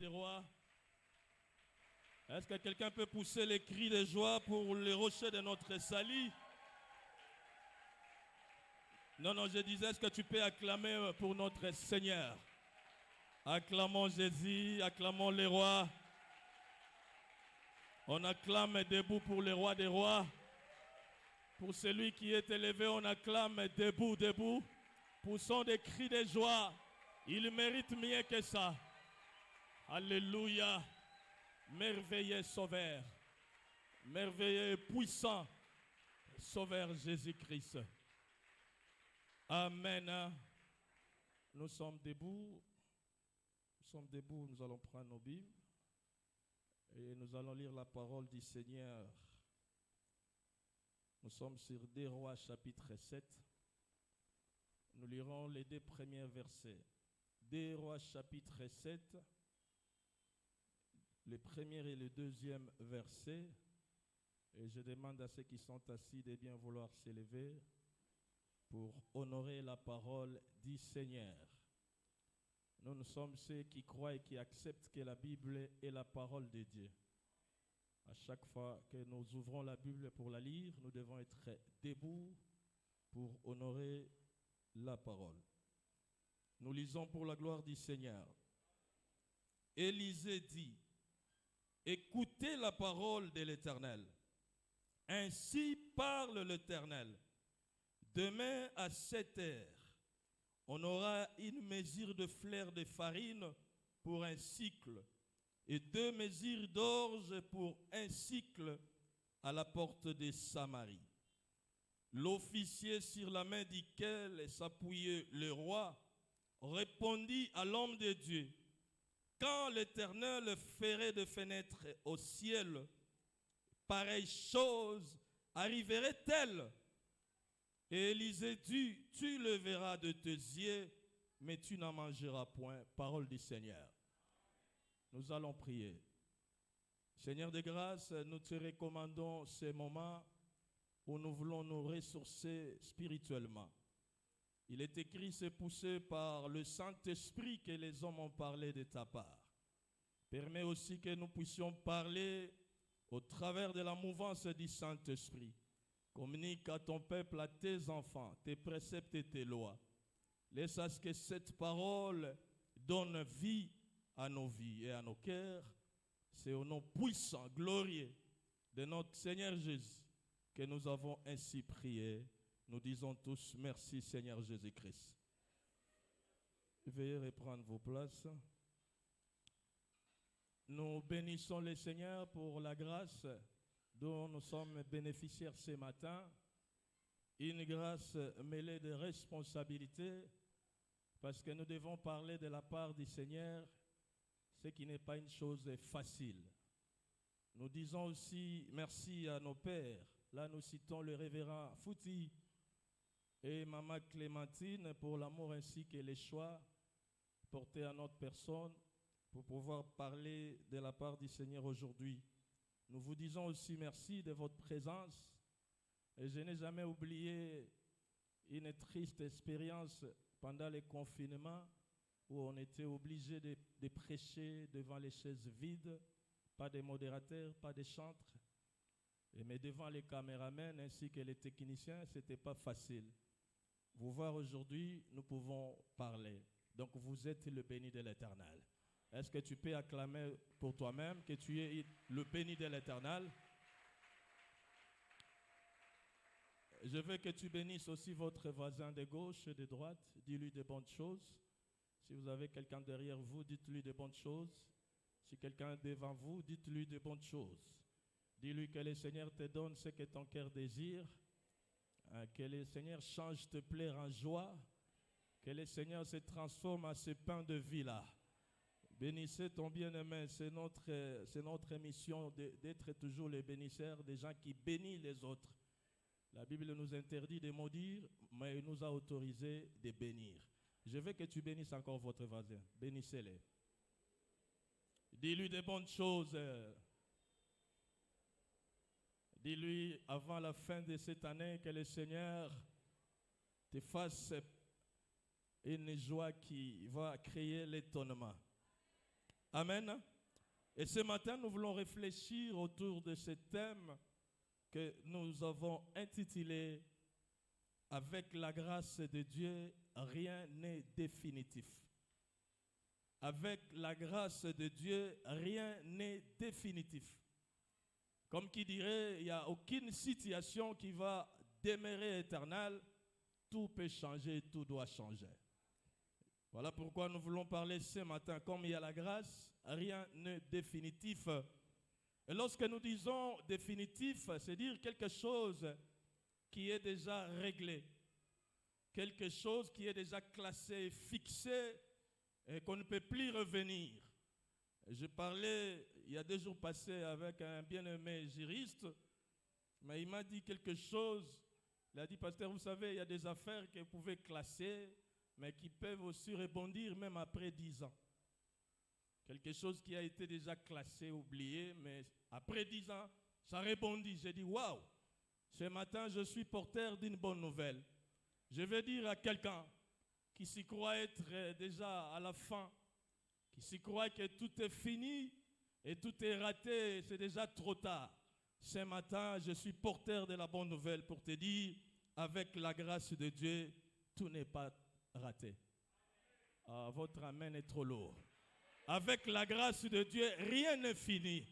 des rois. Est-ce que quelqu'un peut pousser les cris de joie pour les rochers de notre salut? Non, je disais, est-ce que tu peux acclamer pour notre Seigneur? Acclamons Jésus, acclamons les rois. On acclame debout pour le roi des rois. Pour celui qui est élevé, on acclame debout, debout. Poussons des cris de joie. Il mérite mieux que ça. Alléluia. Merveilleux Sauveur. Merveilleux et puissant Sauveur Jésus-Christ. Amen. Nous sommes debout. Nous allons prendre nos Bibles. Et nous allons lire la parole du Seigneur. Nous sommes sur 2 Rois chapitre 7. Nous lirons les 2 premiers versets. 2 Rois chapitre 7, le premier et le deuxième verset. Et je demande à ceux qui sont assis de bien vouloir s'élever pour honorer la parole du Seigneur. Nous sommes ceux qui croient et qui acceptent que la Bible est la parole de Dieu. À chaque fois que nous ouvrons la Bible pour la lire, nous devons être debout pour honorer la parole. Nous lisons pour la gloire du Seigneur. Élisée dit, « Écoutez la parole de l'Éternel. Ainsi parle l'Éternel. Demain à 7 heures, on aura une mesure de fleur de farine pour un cycle et 2 mesures d'orge pour un cycle à la porte de Samarie. » L'officier sur la main duquel s'appuyait le roi répondit à l'homme de Dieu, « Quand l'Éternel ferait de fenêtres au ciel, pareille chose arriverait-elle? » Et Élisée dit, « Tu le verras de tes yeux, mais tu n'en mangeras point. » Parole du Seigneur. Nous allons prier. Seigneur de grâce, nous te recommandons ces moments où nous voulons nous ressourcer spirituellement. Il est écrit, c'est poussé par le Saint-Esprit que les hommes ont parlé de ta part. Permets aussi que nous puissions parler au travers de la mouvance du Saint-Esprit. Communique à ton peuple, à tes enfants, tes préceptes et tes lois. Laisse à ce que cette parole donne vie à nos vies et à nos cœurs. C'est au nom puissant, glorieux de notre Seigneur Jésus que nous avons ainsi prié. Nous disons tous merci Seigneur Jésus-Christ. Veuillez reprendre vos places. Nous bénissons le Seigneur pour la grâce dont nous sommes bénéficiaires ce matin. Une grâce mêlée de responsabilités parce que nous devons parler de la part du Seigneur, ce qui n'est pas une chose facile. Nous disons aussi merci à nos pères. Là, nous citons le révérend Fouti et Maman Clémentine pour l'amour ainsi que les choix portés à notre personne pour pouvoir parler de la part du Seigneur aujourd'hui. Nous vous disons aussi merci de votre présence. Et je n'ai jamais oublié une triste expérience pendant le confinement où on était obligé de prêcher devant les chaises vides, pas de modérateurs, pas de chantres. Mais devant les caméramans ainsi que les techniciens, ce n'était pas facile. Vous voir aujourd'hui, nous pouvons parler. Donc vous êtes le béni de l'Éternel. Est-ce que tu peux acclamer pour toi-même que tu es le béni de l'Éternel? Je veux que tu bénisses aussi votre voisin de gauche et de droite. Dis-lui de bonnes choses. Si vous avez quelqu'un derrière vous, dites-lui de bonnes choses. Si quelqu'un est devant vous, dites-lui de bonnes choses. Dis-lui que le Seigneur te donne ce que ton cœur désire. Que le Seigneur change tes plaies en joie. Que le Seigneur se transforme en ce pain de vie-là. Bénissez ton bien-aimé. C'est notre mission d'être toujours les bénisseurs, des gens qui bénissent les autres. La Bible nous interdit de maudire, mais il nous a autorisé de bénir. Je veux que tu bénisses encore votre voisin. Bénissez-les. Dis-lui de bonnes choses. Dis-lui avant la fin de cette année que le Seigneur te fasse une joie qui va créer l'étonnement. Amen. Et ce matin, nous voulons réfléchir autour de ce thème que nous avons intitulé « Avec la grâce de Dieu, rien n'est définitif ». Avec la grâce de Dieu, rien n'est définitif. Comme qui dirait, il n'y a aucune situation qui va demeurer éternelle. Tout peut changer, tout doit changer. Voilà pourquoi nous voulons parler ce matin. Comme il y a la grâce, rien n'est définitif. Et lorsque nous disons définitif, c'est dire quelque chose qui est déjà réglé. Quelque chose qui est déjà classé, fixé, et qu'on ne peut plus revenir. Je parlais il y a 2 jours passés avec un bien-aimé juriste, mais il m'a dit quelque chose. Il a dit, pasteur, vous savez, il y a des affaires que vous pouvez classer, mais qui peuvent aussi rebondir même après 10 ans. Quelque chose qui a été déjà classé, oublié, mais après 10 ans, ça rebondit. J'ai dit, waouh, ce matin, je suis porteur d'une bonne nouvelle. Je vais dire à quelqu'un qui s'y croit être déjà à la fin, qui s'y croit que tout est fini et tout est raté, c'est déjà trop tard. Ce matin, je suis porteur de la bonne nouvelle pour te dire, avec la grâce de Dieu, tout n'est pas raté. Ah, votre amen est trop lourd. Avec la grâce de Dieu, rien n'est fini.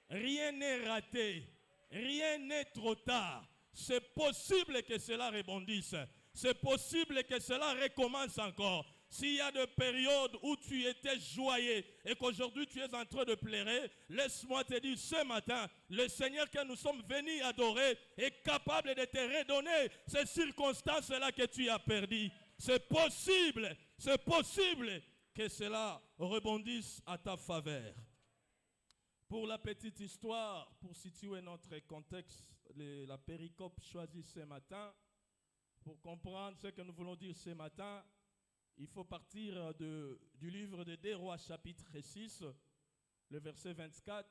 Rien n'est raté. Rien n'est trop tard. C'est possible que cela rebondisse. C'est possible que cela recommence encore. S'il y a des périodes où tu étais joyeux et qu'aujourd'hui tu es en train de pleurer, laisse-moi te dire ce matin, le Seigneur que nous sommes venus adorer est capable de te redonner ces circonstances-là que tu as perdues. C'est possible que cela rebondisse à ta faveur. Pour la petite histoire, pour situer notre contexte, la péricope choisie ce matin, pour comprendre ce que nous voulons dire ce matin, il faut partir du livre de 2 Rois chapitre 6, le verset 24,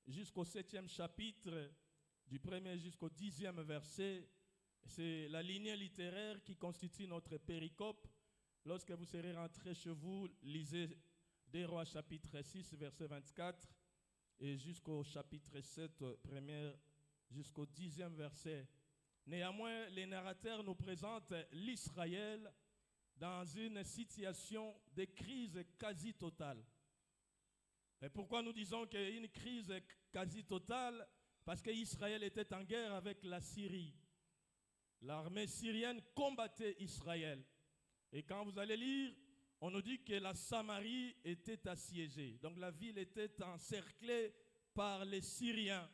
jusqu'au 7e chapitre, du 1er jusqu'au 10e verset. C'est la lignée littéraire qui constitue notre péricope. Lorsque vous serez rentrés chez vous, lisez 2 Rois chapitre 6, verset 24, et jusqu'au chapitre 7, 1er jusqu'au 10e verset. Néanmoins, les narrateurs nous présentent l'Israël dans une situation de crise quasi totale. Et pourquoi nous disons qu'il y a une crise quasi totale? Parce qu'Israël était en guerre avec la Syrie. L'armée syrienne combattait Israël. Et quand vous allez lire, on nous dit que la Samarie était assiégée. Donc la ville était encerclée par les Syriens.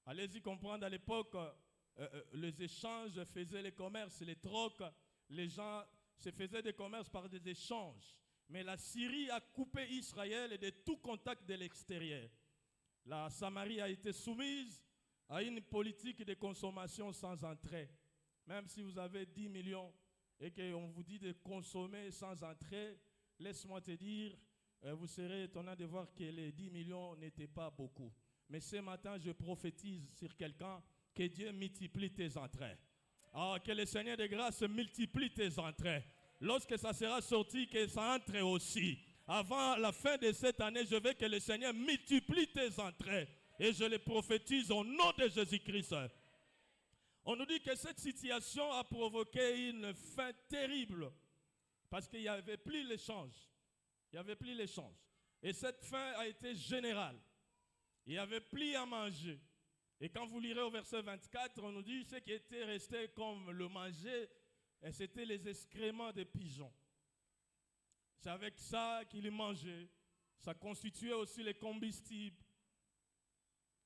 Allez-y comprendre, à l'époque, les échanges faisaient les commerces, les trocs. Les gens se faisaient des commerces par des échanges. Mais la Syrie a coupé Israël de tout contact de l'extérieur. La Samarie a été soumise à une politique de consommation sans entrée. Même si vous avez 10 millions et qu'on vous dit de consommer sans entrée, laisse-moi te dire, vous serez étonné de voir que les 10 millions n'étaient pas beaucoup. Mais ce matin, je prophétise sur quelqu'un que Dieu multiplie tes entrées. Ah, que le Seigneur de grâce multiplie tes entrées. Lorsque ça sera sorti, que ça entre aussi. Avant la fin de cette année, je veux que le Seigneur multiplie tes entrées. Et je le prophétise au nom de Jésus-Christ. On nous dit que cette situation a provoqué une faim terrible. Parce qu'il n'y avait plus l'échange. Il n'y avait plus l'échange. Et cette faim a été générale. Il n'y avait plus à manger. Et quand vous lirez au verset 24, on nous dit ce qui était resté comme le manger, et c'était les excréments des pigeons. C'est avec ça qu'ils mangeaient. Ça constituait aussi les combustibles.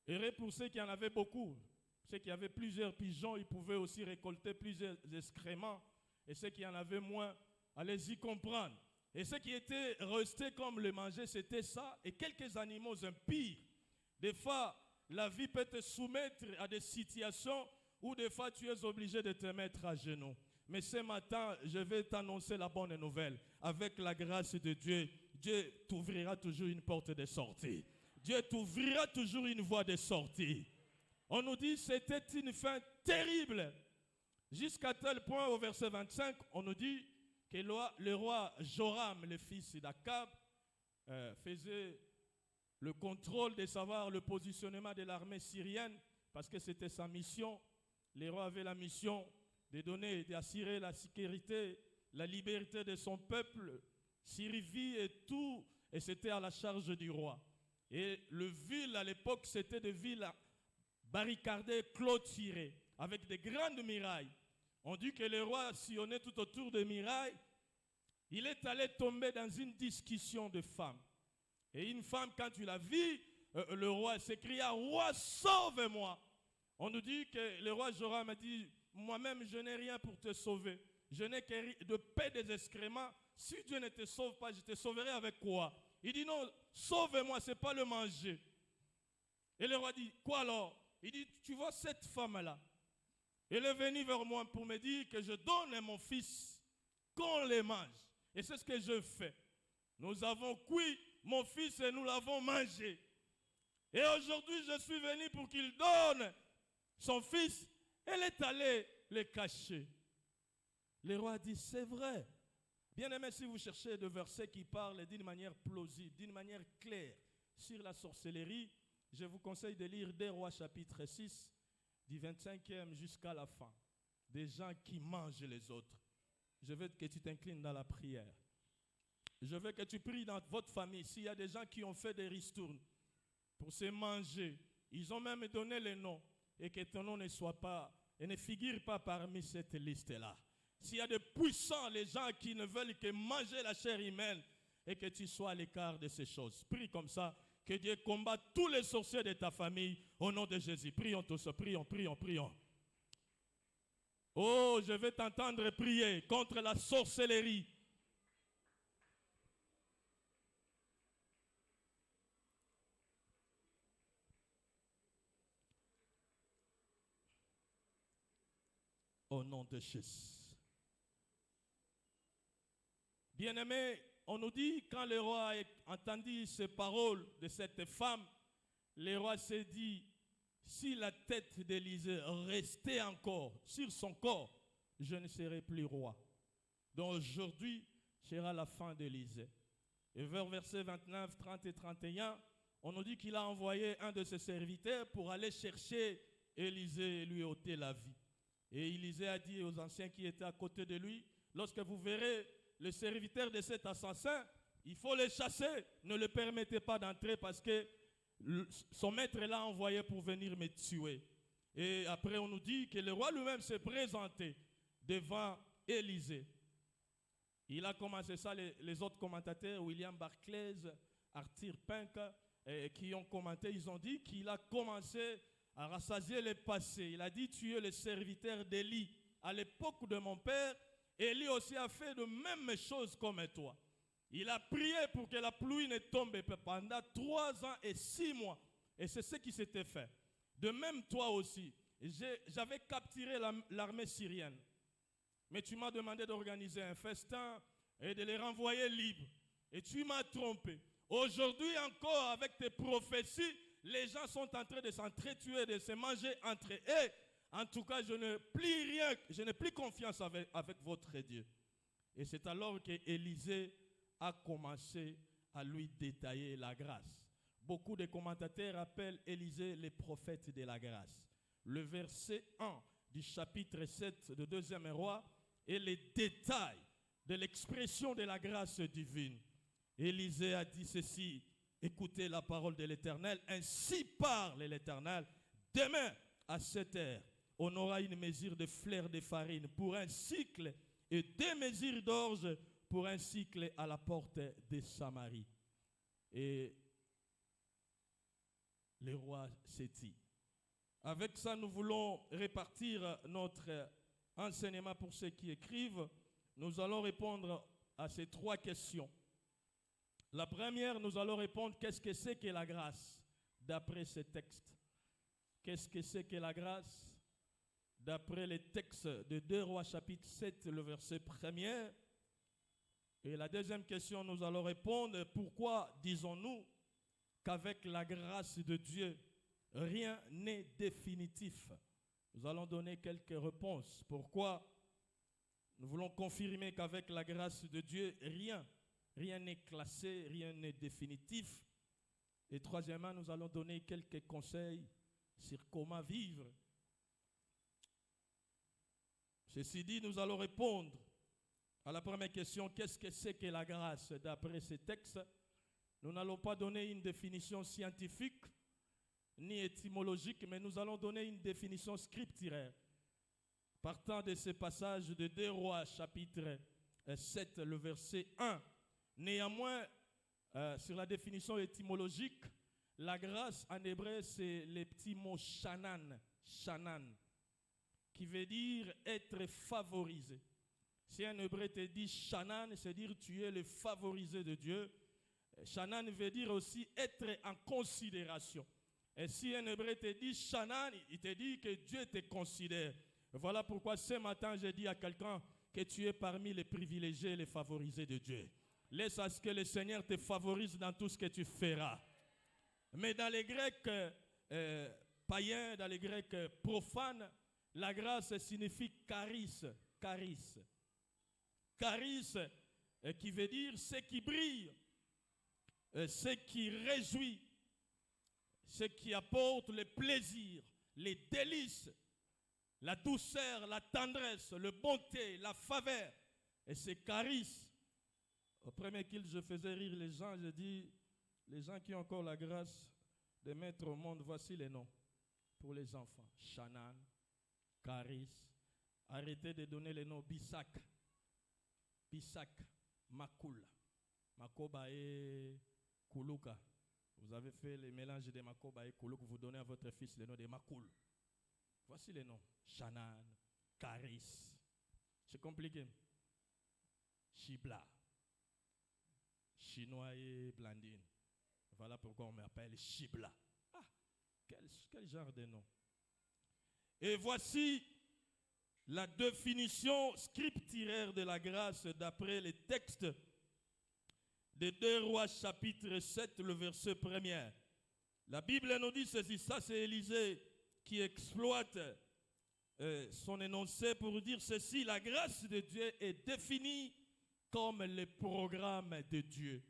Et pour ceux qui en avaient beaucoup, ceux qui avaient plusieurs pigeons, ils pouvaient aussi récolter plusieurs excréments. Et ceux qui en avaient moins, allez-y comprendre. Et ce qui était resté comme le manger, c'était ça. Et quelques animaux impies. Des fois, la vie peut te soumettre à des situations où des fois tu es obligé de te mettre à genoux. Mais ce matin, je vais t'annoncer la bonne nouvelle. Avec la grâce de Dieu, Dieu t'ouvrira toujours une porte de sortie. Dieu t'ouvrira toujours une voie de sortie. On nous dit que c'était une fin terrible. Jusqu'à tel point, au verset 25, on nous dit que le roi Joram, le fils d'Akab, faisait le contrôle de savoir le positionnement de l'armée syrienne, parce que c'était sa mission. Le roi avait la mission de donner et d'assurer la sécurité, la liberté de son peuple, Syrie et tout, et c'était à la charge du roi. Et le ville à l'époque, c'était des villes barricadées, clôturées, avec des grandes murailles. On dit que le roi sillonnait tout autour des murailles. Il est allé tomber dans une discussion de femmes. Et une femme, quand tu l'as vue, le roi s'écria, « Roi, sauve-moi !» On nous dit que le roi Joram a dit, « Moi-même, je n'ai rien pour te sauver. Je n'ai que de paix des excréments. Si Dieu ne te sauve pas, je te sauverai avec quoi ?» Il dit, « Non, sauve-moi, ce n'est pas le manger. » Et le roi dit, « Quoi alors ?» Il dit, « Tu vois cette femme-là, elle est venue vers moi pour me dire que je donne à mon fils qu'on les mange. Et c'est ce que je fais. Nous avons cuit mon fils et nous l'avons mangé. Et aujourd'hui, je suis venu pour qu'il donne son fils. Elle est allée le cacher. » Le roi dit, c'est vrai. Bien aimé, si vous cherchez des versets qui parlent d'une manière plausible, d'une manière claire sur la sorcellerie, je vous conseille de lire 2 Rois chapitre 6, du 25e jusqu'à la fin. Des gens qui mangent les autres. Je veux que tu t'inclines dans la prière. Je veux que tu pries dans votre famille. S'il y a des gens qui ont fait des ristournes pour se manger, ils ont même donné les noms, et que ton nom ne soit pas, et ne figure pas parmi cette liste-là. S'il y a des puissants, les gens qui ne veulent que manger la chair humaine, et que tu sois à l'écart de ces choses. Prie comme ça, que Dieu combatte tous les sorciers de ta famille, au nom de Jésus. Prions tous, prions, prions, prions. Oh, je vais t'entendre prier contre la sorcellerie. Au nom de Jésus. Bien-aimé, on nous dit, quand le roi a entendu ces paroles de cette femme, le roi s'est dit, si la tête d'Élisée restait encore sur son corps, je ne serai plus roi. Donc aujourd'hui sera la fin d'Élisée. Et vers versets 29, 30 et 31, on nous dit qu'il a envoyé un de ses serviteurs pour aller chercher Élisée et lui ôter la vie. Et Élisée a dit aux anciens qui étaient à côté de lui, lorsque vous verrez le serviteur de cet assassin, il faut le chasser. Ne le permettez pas d'entrer parce que son maître l'a envoyé pour venir me tuer. Et après on nous dit que le roi lui-même s'est présenté devant Élisée. Il a commencé ça, les autres commentateurs, William Barclay, Arthur Pink, qui ont commenté, ils ont dit qu'il a commencé à rassasier le passé. Il a dit, tu es le serviteur d'Élie. À l'époque de mon père, Élie aussi a fait de mêmes choses comme toi. Il a prié pour que la pluie ne tombe pas pendant 3 ans et 6 mois. Et c'est ce qui s'était fait. De même toi aussi. J'avais capturé l'armée syrienne. Mais tu m'as demandé d'organiser un festin et de les renvoyer libres. Et tu m'as trompé. Aujourd'hui encore, avec tes prophéties, les gens sont en train de s'entretuer, de se manger entre eux. En tout cas, je ne plie rien, je n'ai plus confiance avec votre Dieu. Et c'est alors qu'Élisée a commencé à lui détailler la grâce. Beaucoup de commentateurs appellent Élisée le prophète de la grâce. Le verset 1 du chapitre 7 de 2e roi est les détails de l'expression de la grâce divine. Élisée a dit ceci, écoutez la parole de l'Éternel, ainsi parle l'Éternel, demain à 7 heures, on aura une mesure de fleur de farine pour un cycle et 2 mesures d'orge pour un cycle à la porte de Samarie. Et le roi s'est dit. Avec ça, nous voulons répartir notre enseignement pour ceux qui écrivent. Nous allons répondre à ces 3 questions. La première, nous allons répondre qu'est-ce que c'est que la grâce d'après ce texte. Qu'est-ce que c'est que la grâce d'après les textes de 2 Rois chapitre 7, le verset 1er. Et la deuxième question, nous allons répondre pourquoi disons-nous qu'avec la grâce de Dieu, rien n'est définitif. Nous allons donner quelques réponses. Pourquoi nous voulons confirmer qu'avec la grâce de Dieu, rien Rien n'est classé, rien n'est définitif. Et troisièmement, nous allons donner quelques conseils sur comment vivre. Ceci dit, nous allons répondre à la première question, qu'est-ce que c'est que la grâce d'après ces textes? Nous n'allons pas donner une définition scientifique ni étymologique, mais nous allons donner une définition scripturaire. Partant de ce passage de 2 Rois, chapitre 7, le verset 1. Néanmoins, sur la définition étymologique, la grâce en hébreu, c'est le petit mot shanan, shanan, qui veut dire être favorisé. Si un hébreu te dit shanan, c'est dire tu es le favorisé de Dieu. Shanan veut dire aussi être en considération. Et si un hébreu te dit shanan, il te dit que Dieu te considère. Voilà pourquoi ce matin, j'ai dit à quelqu'un que tu es parmi les privilégiés et les favorisés de Dieu. Laisse à ce que le Seigneur te favorise dans tout ce que tu feras. Mais dans les Grecs païens, dans les Grecs profanes, la grâce signifie charis, charis. Charis qui veut dire ce qui brille, ce qui réjouit, ce qui apporte le plaisir, les délices, la douceur, la tendresse, la bonté, la faveur. Et c'est charis. Au premier culte, je faisais rire les gens. Je dis, les gens qui ont encore la grâce de mettre au monde, voici les noms pour les enfants. Shanan, charis. Arrêtez de donner les noms Bisak, Bisak, Makul, Makoba et Kuluka. Vous avez fait le mélange de Makoba et Kuluka. Vous donnez à votre fils le nom de Makul. Voici les noms. Shanan, charis. C'est compliqué. Shibla. Chinois et Blandine. Voilà pourquoi on m'appelle Shibla. Ah, quel genre de nom. Et voici la définition scripturaire de la grâce d'après les textes de 2 Rois chapitre 7, le verset 1er. La Bible nous dit ceci, ça c'est Élisée qui exploite son énoncé pour dire ceci, la grâce de Dieu est définie comme le programme de Dieu.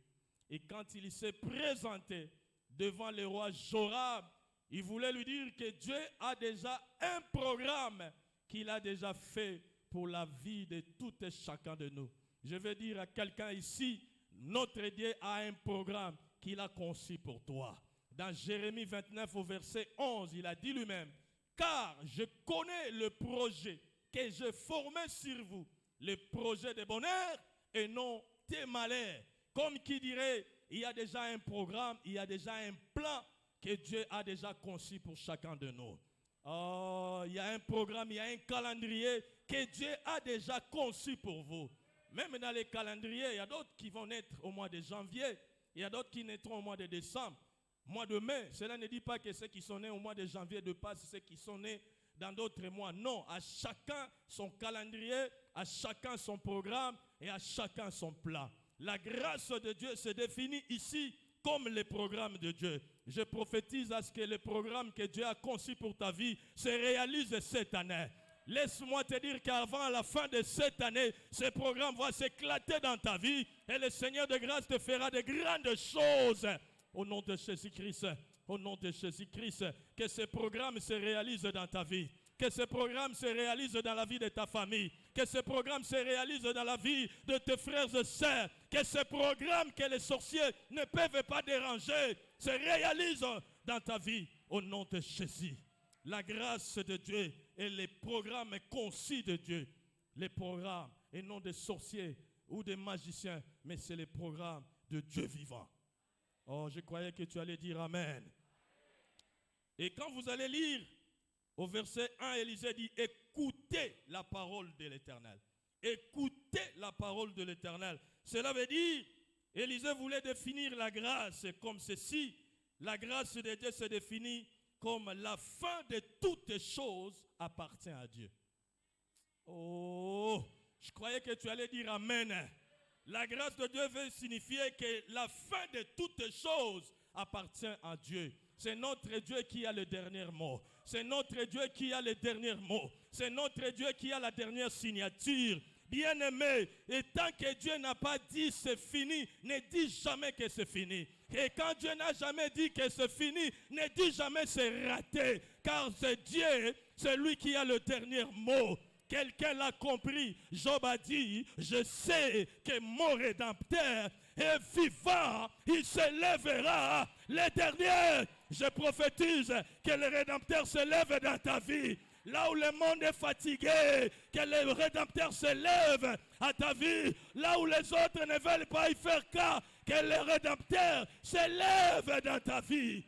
Et quand il s'est présenté devant le roi Joram, il voulait lui dire que Dieu a déjà un programme qu'il a déjà fait pour la vie de tout et chacun de nous. Je veux dire à quelqu'un ici, notre Dieu a un programme qu'il a conçu pour toi. Dans Jérémie 29 au verset 11, il a dit lui-même, car je connais le projet que je formais sur vous, le projet de bonheur et non tes malheurs. Comme qui dirait, il y a déjà un programme, il y a déjà un plan que Dieu a déjà conçu pour chacun de nous. Oh, il y a un programme, il y a un calendrier que Dieu a déjà conçu pour vous. Même dans les calendriers, il y a d'autres qui vont naître au mois de janvier, il y a d'autres qui naîtront au mois de décembre. Mois de mai, cela ne dit pas que ceux qui sont nés au mois de janvier de passe, ceux qui sont nés dans d'autres mois. Non, à chacun son calendrier, à chacun son programme et à chacun son plan. La grâce de Dieu se définit ici comme le programme de Dieu. Je prophétise à ce que le programme que Dieu a conçu pour ta vie se réalise cette année. Laisse-moi te dire qu'avant la fin de cette année, ce programme va s'éclater dans ta vie et le Seigneur de grâce te fera de grandes choses. Au nom de Jésus-Christ, au nom de Jésus-Christ, que ce programme se réalise dans ta vie. Que ce programme se réalise dans la vie de ta famille. Que ce programme se réalise dans la vie de tes frères et sœurs. Que ce programme que les sorciers ne peuvent pas déranger se réalise dans ta vie. Au nom de Jésus. La grâce de Dieu et les programmes conçus de Dieu. Les programmes et non des sorciers ou des magiciens, mais c'est les programmes de Dieu vivant. Oh, je croyais que tu allais dire Amen. Et quand vous allez lire au verset 1, Élisée dit, écoutez la parole de l'Éternel. Écoutez la parole de l'Éternel. Cela veut dire, Élisée voulait définir la grâce comme ceci. La grâce de Dieu se définit comme la fin de toutes choses appartient à Dieu. Oh, je croyais que tu allais dire Amen. La grâce de Dieu veut signifier que la fin de toutes choses appartient à Dieu. C'est notre Dieu qui a le dernier mot. C'est notre Dieu qui a le dernier mot. C'est notre Dieu qui a la dernière signature. Bien-aimé, et tant que Dieu n'a pas dit c'est fini, ne dis jamais que c'est fini. Et quand Dieu n'a jamais dit que c'est fini, ne dis jamais c'est raté. Car c'est Dieu, c'est lui qui a le dernier mot. Quelqu'un l'a compris. Job a dit, je sais que mon Rédempteur est vivant. Il se lèvera. Les derniers, je prophétise que le Rédempteur se lève dans ta vie. Là où le monde est fatigué, que le Rédempteur se lève à ta vie. Là où les autres ne veulent pas y faire cas, que le Rédempteur se lève dans ta vie.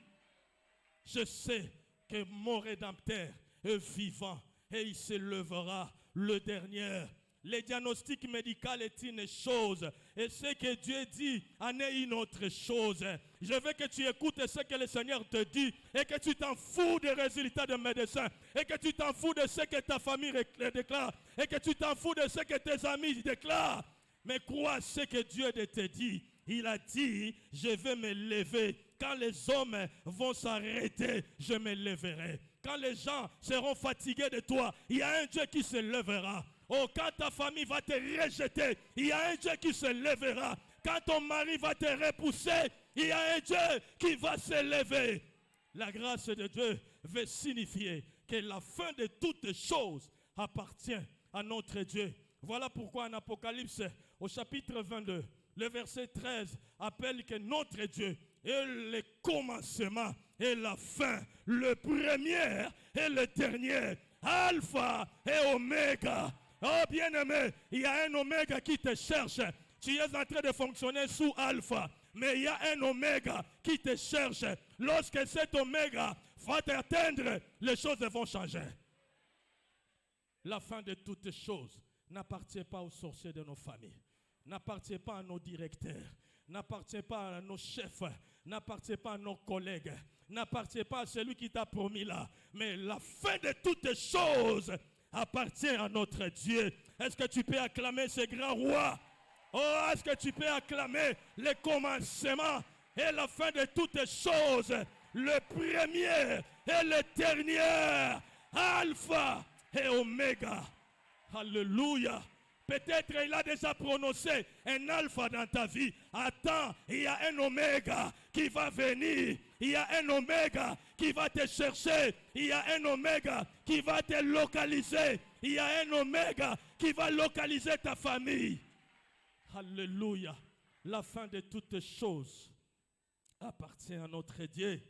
Je sais que mon Rédempteur est vivant et il se lèvera le dernier. Le diagnostic médical est une chose et ce que Dieu dit en est une autre chose. Je veux que tu écoutes ce que le Seigneur te dit et que tu t'en fous des résultats de médecin et que tu t'en fous de ce que ta famille déclare et que tu t'en fous de ce que tes amis déclarent. Mais crois ce que Dieu te dit. Il a dit, je vais me lever. Quand les hommes vont s'arrêter, je me lèverai. Quand les gens seront fatigués de toi, il y a un Dieu qui se lèvera. Oh, quand ta famille va te rejeter, il y a un Dieu qui se lèvera. Quand ton mari va te repousser, il y a un Dieu qui va se lever. La grâce de Dieu veut signifier que la fin de toutes choses appartient à notre Dieu. Voilà pourquoi en Apocalypse, au chapitre 22, le verset 13 appelle que notre Dieu est le commencement et la fin, le premier et le dernier, Alpha et Oméga. Oh bien-aimé, il y a un Oméga qui te cherche. Tu es en train de fonctionner sous Alpha, mais il y a un Oméga qui te cherche. Lorsque cet Oméga va t'atteindre, les choses vont changer. La fin de toutes choses n'appartient pas aux sorciers de nos familles, n'appartient pas à nos directeurs, n'appartient pas à nos chefs, n'appartient pas à nos collègues, n'appartient pas à celui qui t'a promis là. Mais la fin de toutes choses appartient à notre Dieu. Est-ce que tu peux acclamer ce grand roi? Oh, est-ce que tu peux acclamer le commencement et la fin de toutes choses, le premier et le dernier, Alpha et Oméga. Alléluia. Peut-être il a déjà prononcé un alpha dans ta vie. Attends, il y a un oméga qui va venir. Il y a un oméga qui va te chercher. Il y a un oméga qui va te localiser. Il y a un oméga qui va localiser ta famille. Alléluia. La fin de toutes choses appartient à notre Dieu.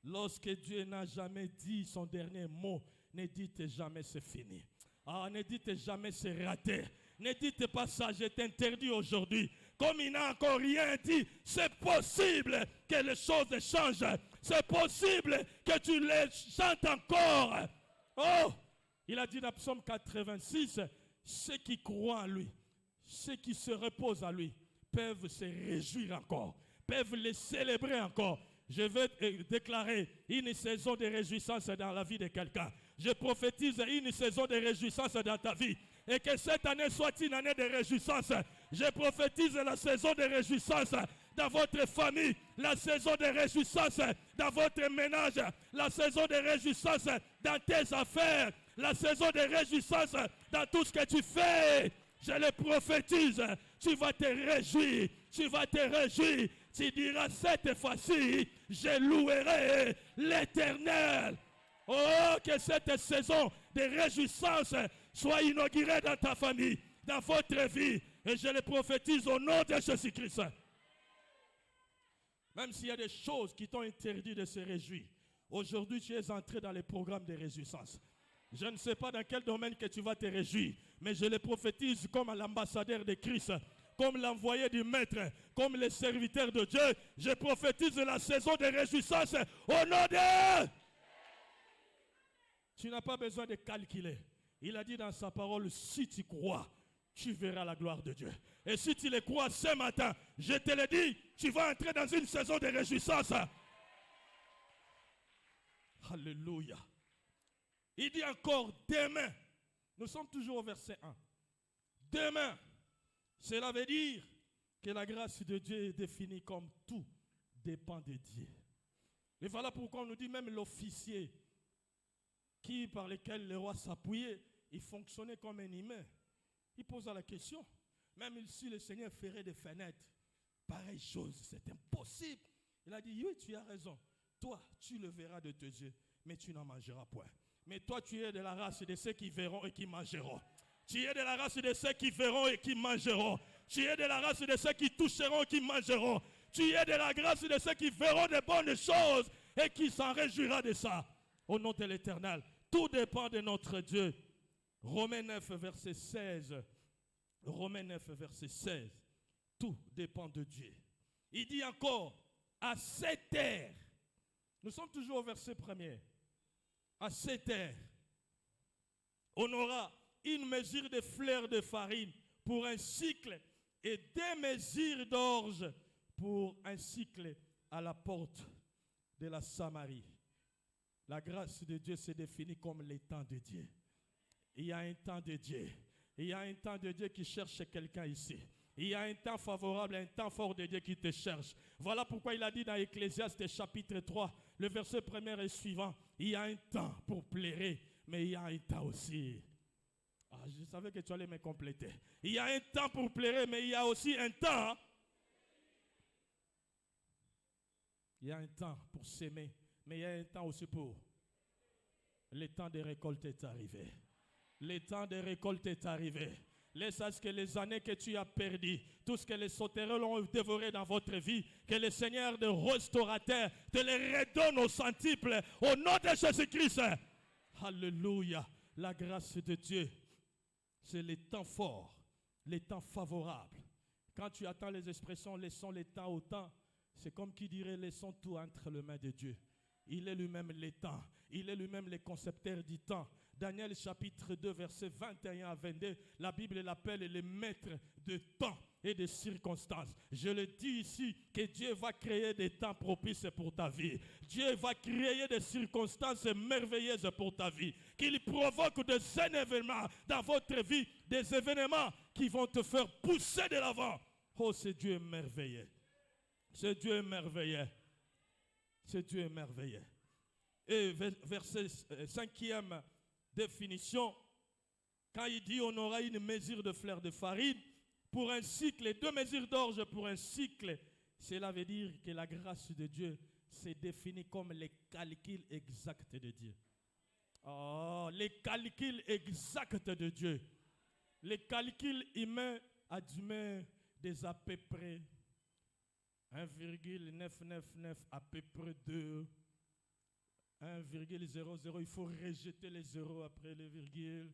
Lorsque Dieu n'a jamais dit son dernier mot, ne dites jamais c'est fini. Ah, ne dites jamais c'est raté. Ne dites pas ça, je t'interdis aujourd'hui. Comme il n'a encore rien dit, c'est possible que les choses changent. C'est possible que tu les chantes encore. Oh, il a dit dans Psaume 86, ceux qui croient en lui, ceux qui se reposent à lui, peuvent se réjouir encore, peuvent les célébrer encore. Je vais déclarer une saison de réjouissance dans la vie de quelqu'un. Je prophétise une saison de réjouissance dans ta vie. Et que cette année soit une année de réjouissance. Je prophétise la saison de réjouissance dans votre famille. La saison de réjouissance dans votre ménage. La saison de réjouissance dans tes affaires. La saison de réjouissance dans tout ce que tu fais. Je le prophétise. Tu vas te réjouir. Tu vas te réjouir. Tu diras cette fois-ci, je louerai l'Éternel. Oh, que cette saison de réjouissance soit inaugurée dans ta famille, dans votre vie. Et je le prophétise au nom de Jésus-Christ. Même s'il y a des choses qui t'ont interdit de se réjouir, aujourd'hui tu es entré dans les programmes de réjouissance. Je ne sais pas dans quel domaine que tu vas te réjouir, mais je le prophétise comme l'ambassadeur de Christ, comme l'envoyé du Maître, comme le serviteur de Dieu. Je prophétise la saison de réjouissance au nom de... Tu n'as pas besoin de calculer. Il a dit dans sa parole, si tu crois, tu verras la gloire de Dieu. Et si tu le crois ce matin, je te le dis, tu vas entrer dans une saison de réjouissance. Alléluia. Il dit encore demain. Nous sommes toujours au verset 1. Demain. Cela veut dire que la grâce de Dieu est définie comme tout dépend de Dieu. Et voilà pourquoi on nous dit même l'officier par lequel le roi s'appuyait, il fonctionnait comme un humain. Il posa la question. Même si le Seigneur ferait des fenêtres, pareille chose, c'est impossible. Il a dit, oui, tu as raison. Toi, tu le verras de tes yeux, mais tu n'en mangeras point. Mais toi, tu es de la race de ceux qui verront et qui mangeront. Tu es de la race de ceux qui verront et qui mangeront. Tu es de la race de ceux qui toucheront et qui mangeront. Tu es de la grâce de ceux qui verront de bonnes choses et qui s'en réjouira de ça. Au nom de l'Éternel, tout dépend de notre Dieu. Romains 9, verset 16. Romains 9, verset 16. Tout dépend de Dieu. Il dit encore, à cette terre, nous sommes toujours au verset 1er, à cette terre, on aura une mesure de fleur de farine pour un cycle et 2 mesures d'orge pour un cycle à la porte de la Samarie. La grâce de Dieu se définit comme les temps de Dieu. Il y a un temps de Dieu. Il y a un temps de Dieu qui cherche quelqu'un ici. Il y a un temps favorable, un temps fort de Dieu qui te cherche. Voilà pourquoi il a dit dans Ecclésiaste chapitre 3, le verset 1er et suivant, il y a un temps pour plaire, mais il y a un temps aussi. Ah, je savais que tu allais me compléter. Il y a un temps pour plaire, mais il y a aussi un temps. Il y a un temps pour s'aimer, mais il y a un temps aussi pour. Le temps de récolte est arrivé. Le temps de récolte est arrivé. Laisse à ce que les années que tu as perdues, tout ce que les sauterelles ont dévoré dans votre vie, que le Seigneur de restaurateur te les redonne au centuple, au nom de Jésus-Christ. Alléluia. La grâce de Dieu, c'est les temps forts, les temps favorables. Quand tu attends les expressions, laissons les temps au temps, c'est comme qui dirait, laissons tout entre les mains de Dieu. Il est lui-même les temps. Il est lui-même le concepteur du temps. Daniel chapitre 2, versets 21 à 22, la Bible l'appelle le maître de temps et de circonstances. Je le dis ici que Dieu va créer des temps propices pour ta vie. Dieu va créer des circonstances merveilleuses pour ta vie. Qu'il provoque des événements dans votre vie, des événements qui vont te faire pousser de l'avant. Oh, ce Dieu est merveilleux. Ce Dieu est merveilleux. Ce Dieu est merveilleux. Et verset 5e définition, quand il dit on aura une mesure de fleur de farine pour un cycle et 2 mesures d'orge pour un cycle, cela veut dire que la grâce de Dieu c'est défini comme les calculs exacts de Dieu. Oh, les calculs exacts de Dieu. Les calculs humains admettent des à peu près 1,999 à peu près 2. 1,00, il faut rejeter les zéros après les virgules,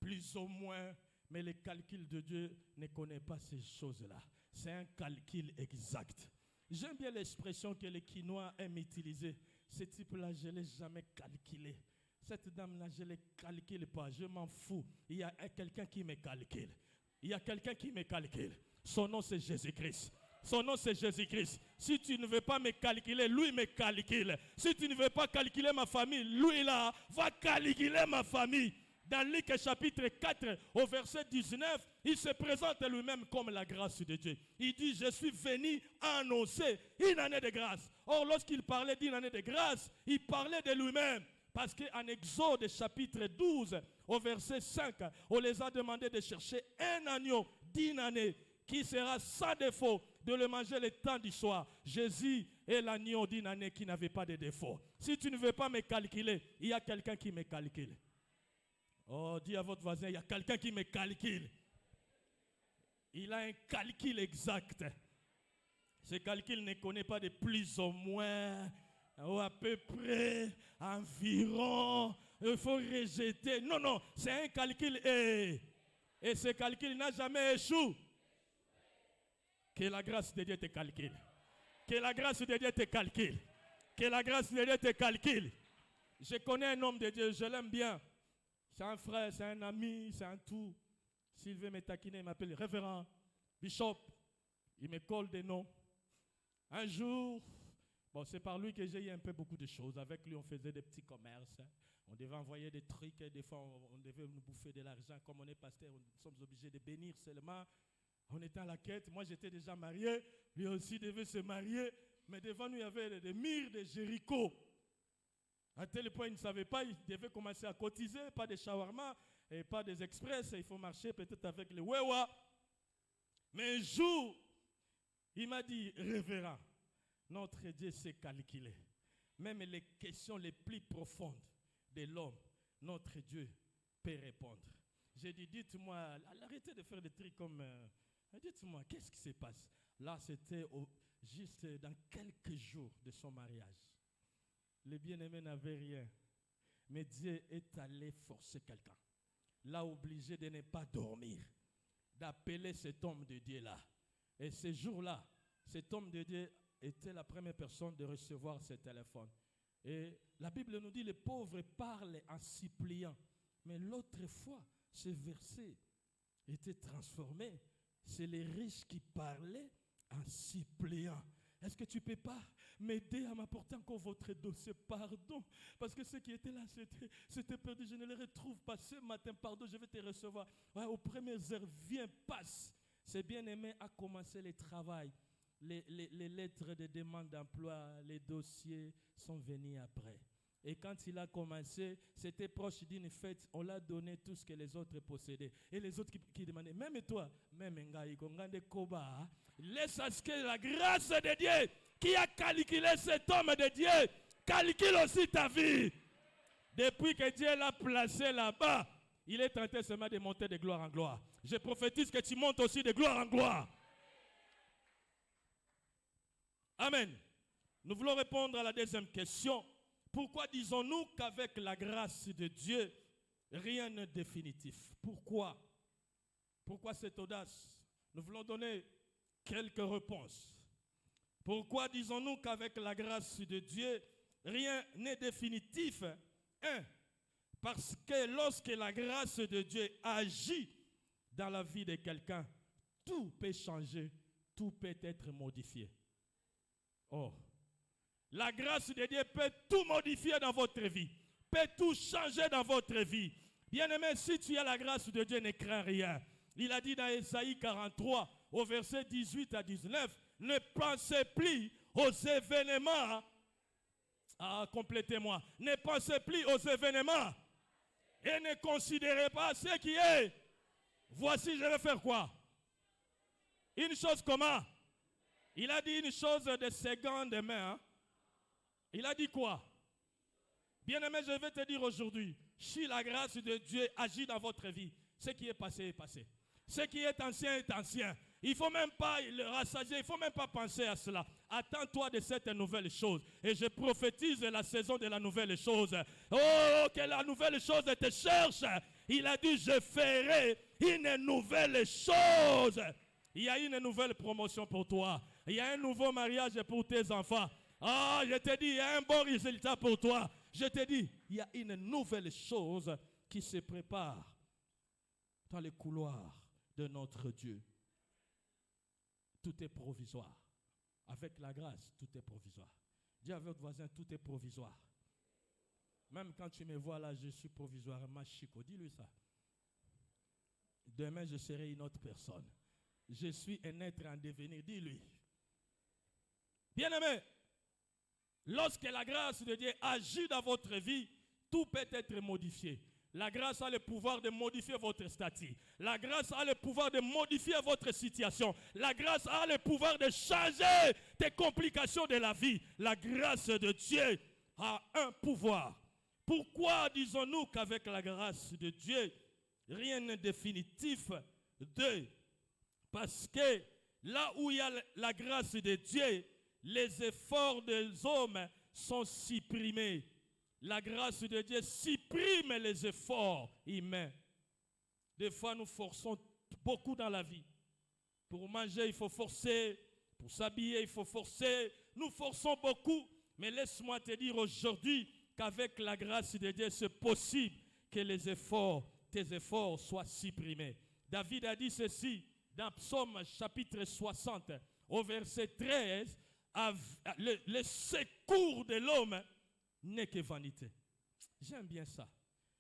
plus ou moins, mais le calcul de Dieu ne connaît pas ces choses-là. C'est un calcul exact. J'aime bien l'expression que les Quinois aiment utiliser. Ce type-là, je ne l'ai jamais calculé. Cette dame-là, je ne l'ai calcule pas, je m'en fous. Il y a quelqu'un qui me calcule. Il y a quelqu'un qui me calcule. Son nom, c'est Jésus-Christ. Son nom, c'est Jésus-Christ. Si tu ne veux pas me calculer, lui me calcule. Si tu ne veux pas calculer ma famille, lui là, va calculer ma famille. Dans Luc chapitre 4, au verset 19, il se présente lui-même comme la grâce de Dieu. Il dit, je suis venu annoncer une année de grâce. Or, lorsqu'il parlait d'une année de grâce, il parlait de lui-même. Parce qu'en Exode chapitre 12, au verset 5, on les a demandé de chercher un agneau d'une année qui sera sans défaut, de le manger le temps du soir. Jésus est l'agneau d'une année qui n'avait pas de défaut. Si tu ne veux pas me calculer, il y a quelqu'un qui me calcule. Oh, dis à votre voisin, il y a quelqu'un qui me calcule. Il a un calcul exact. Ce calcul ne connaît pas de plus ou moins, ou à peu près, environ. Il faut rejeter. Non, non, c'est un calcul. Et ce calcul n'a jamais échoué. Que la grâce de Dieu te calcule. Que la grâce de Dieu te calcule. Que la grâce de Dieu te calcule. Je connais un homme de Dieu, je l'aime bien. C'est un frère, c'est un ami, c'est un tout. S'il veut me taquiner, il m'appelle révérend, bishop. Il me colle des noms. Un jour, bon, c'est par lui que j'ai eu un peu beaucoup de choses. Avec lui, on faisait des petits commerces. On devait envoyer des trucs. Des fois, on devait nous bouffer de l'argent. Comme on est pasteur, nous sommes obligés de bénir seulement. On était à la quête. Moi, j'étais déjà marié. Lui aussi devait se marier. Mais devant nous, il y avait des murs de Jéricho. À tel point, il ne savait pas. Il devait commencer à cotiser, pas de shawarma. et pas des express, il faut marcher peut-être avec les wewa. Mais un jour, il m'a dit, révérend, notre Dieu sait calculer. Même les questions les plus profondes de l'homme, notre Dieu peut répondre. J'ai dit, dites-moi, arrêtez de faire des trucs comme, dites-moi, qu'est-ce qui se passe? Là, c'était juste dans quelques jours de son mariage. Le bien-aimé n'avait rien. Mais Dieu est allé forcer quelqu'un. L'a obligé de ne pas dormir. D'appeler cet homme de Dieu-là. Et ce jour-là, cet homme de Dieu était la première personne de recevoir ce téléphone. Et la Bible nous dit, les pauvres parlent en suppliant. Mais l'autre fois, ce verset était transformé. C'est les riches qui parlaient en suppliant. Est-ce que tu ne peux pas m'aider à m'apporter encore votre dossier? Pardon. Parce que ceux qui étaient là, c'était perdu. Je ne les retrouve pas ce matin. Pardon, je vais te recevoir. Ouais, aux premières heures, viens, passe. C'est bien-aimé a commencé le travail. Les lettres de demande d'emploi, les dossiers sont venus après. Et quand il a commencé, c'était proche d'une fête. On l'a donné tout ce que les autres possédaient. Et les autres qui demandaient, même toi, même Ngaï, Koba, laisse à ce que la grâce de Dieu qui a calculé cet homme de Dieu, calcule aussi ta vie. Depuis que Dieu l'a placé là-bas, il est tenté seulement de monter de gloire en gloire. Je prophétise que tu montes aussi de gloire en gloire. Amen. Nous voulons répondre à la deuxième question. Pourquoi disons-nous qu'avec la grâce de Dieu, rien n'est définitif? Pourquoi? Pourquoi cette audace? Nous voulons donner quelques réponses. Pourquoi disons-nous qu'avec la grâce de Dieu, rien n'est définitif? 1. Parce que lorsque la grâce de Dieu agit dans la vie de quelqu'un, tout peut changer, tout peut être modifié. Oh. La grâce de Dieu peut tout modifier dans votre vie, peut tout changer dans votre vie. Bien-aimé, si tu as la grâce de Dieu, ne crains rien. Il a dit dans Ésaïe 43, au verset 18 à 19, ne pensez plus aux événements. Ah, complétez-moi. Ne pensez plus aux événements et ne considérez pas ce qui est. Voici, je vais faire quoi? Une chose comment? Il a dit une chose de seconde main. Hein? Il a dit quoi? Bien-aimé, je vais te dire aujourd'hui, si la grâce de Dieu agit dans votre vie, ce qui est passé est passé. Ce qui est ancien est ancien. Il ne faut même pas le rassasier, il ne faut même pas penser à cela. Attends-toi de cette nouvelle chose. Et je prophétise la saison de la nouvelle chose. Oh, que la nouvelle chose te cherche. Il a dit, je ferai une nouvelle chose. Il y a une nouvelle promotion pour toi. Il y a un nouveau mariage pour tes enfants. Ah, je te dis, il y a un bon résultat pour toi. Je te dis, il y a une nouvelle chose qui se prépare dans les couloirs de notre Dieu. Tout est provisoire. Avec la grâce, tout est provisoire. Dis à votre voisin, tout est provisoire. Même quand tu me vois là, je suis provisoirement chico. Dis-lui ça. Demain, je serai une autre personne. Je suis un être en devenir. Dis-lui. Bien-aimé, lorsque la grâce de Dieu agit dans votre vie, tout peut être modifié. La grâce a le pouvoir de modifier votre statut. La grâce a le pouvoir de modifier votre situation. La grâce a le pouvoir de changer tes complications de la vie. La grâce de Dieu a un pouvoir. Pourquoi disons-nous qu'avec la grâce de Dieu, rien n'est définitif? 2. Parce que là où il y a la grâce de Dieu, les efforts des hommes sont supprimés. La grâce de Dieu supprime les efforts humains. Des fois, nous forçons beaucoup dans la vie. Pour manger, il faut forcer. Pour s'habiller, il faut forcer. Nous forçons beaucoup. Mais laisse-moi te dire aujourd'hui qu'avec la grâce de Dieu, c'est possible que tes efforts soient supprimés. David a dit ceci dans Psaume chapitre 60, au verset 13. Le secours de l'homme n'est que vanité. J'aime bien ça.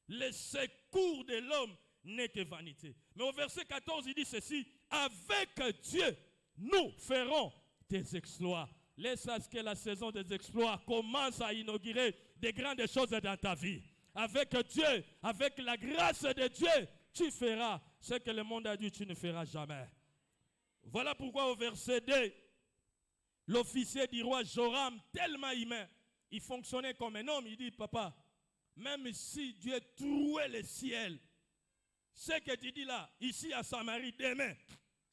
Le secours de l'homme n'est que vanité. Mais au verset 14, il dit ceci. Avec Dieu, nous ferons des exploits. Laisse à ce que la saison des exploits commence à inaugurer des grandes choses dans ta vie. avec Dieu, avec la grâce de Dieu, tu feras ce que le monde a dit, tu ne feras jamais. Voilà pourquoi au verset 2, l'officier du roi Joram, tellement humain, il fonctionnait comme un homme. Il dit, papa, même si Dieu trouait le ciel, ce que tu dis là, ici à Samarie, demain,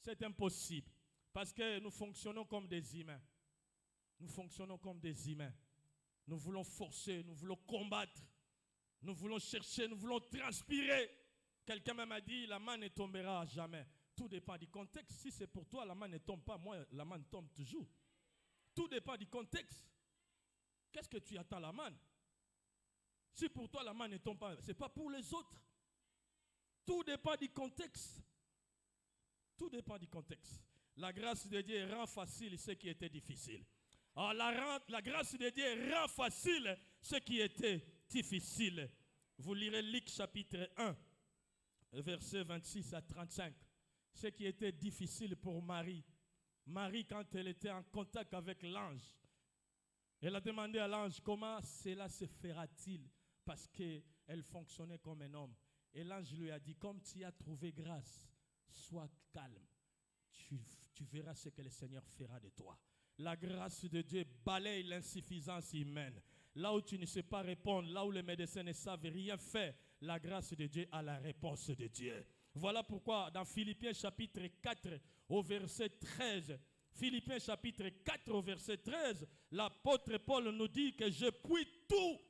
c'est impossible. Parce que nous fonctionnons comme des humains. Nous fonctionnons comme des humains. Nous voulons forcer, nous voulons combattre. Nous voulons chercher, nous voulons transpirer. Quelqu'un même a dit, la main ne tombera jamais. Tout dépend du contexte. Si c'est pour toi, la main ne tombe pas. Moi, la main tombe toujours. Tout dépend du contexte. Qu'est-ce que tu attends la main? Si pour toi, la main ne tombe pas, ce n'est pas pour les autres. Tout dépend du contexte. Tout dépend du contexte. La grâce de Dieu rend facile ce qui était difficile. Alors la grâce de Dieu rend facile ce qui était difficile. Vous lirez Luc chapitre 1, versets 26 à 35. Ce qui était difficile pour Marie. Marie, quand elle était en contact avec l'ange, elle a demandé à l'ange comment cela se fera-t-il parce qu'elle fonctionnait comme un homme. Et l'ange lui a dit, comme tu as trouvé grâce, sois calme. Tu verras ce que le Seigneur fera de toi. La grâce de Dieu balaye l'insuffisance humaine. Là où tu ne sais pas répondre, là où les médecins ne savent rien faire, la grâce de Dieu a la réponse de Dieu. Voilà pourquoi dans Philippiens chapitre 4 au verset 13, Philippiens chapitre 4 au verset 13, l'apôtre Paul nous dit que je puis tout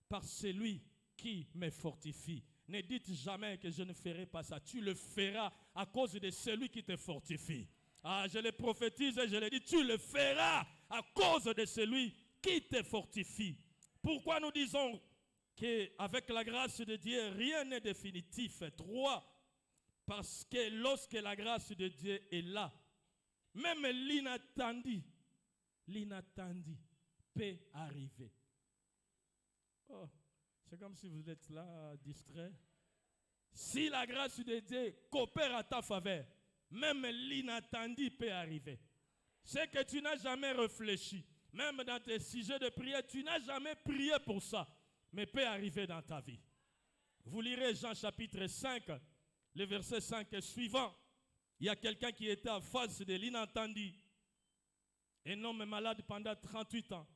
par celui qui me fortifie. Ne dites jamais que je ne ferai pas ça. Tu le feras à cause de celui qui te fortifie. Ah, je le prophétise et je le dis, tu le feras à cause de celui qui te fortifie. Pourquoi nous disons qu'avec la grâce de Dieu, rien n'est définitif? 3. Parce que lorsque la grâce de Dieu est là, même l'inattendu peut arriver. Oh, c'est comme si vous êtes là, distrait. Si la grâce de Dieu coopère à ta faveur, même l'inattendu peut arriver. C'est que tu n'as jamais réfléchi. Même dans tes sujets de prière, tu n'as jamais prié pour ça. Mais peut arriver dans ta vie. Vous lirez Jean chapitre 5, le verset 5 et suivant. Il y a quelqu'un qui était en face de l'inattendu. Un homme malade pendant 38 ans.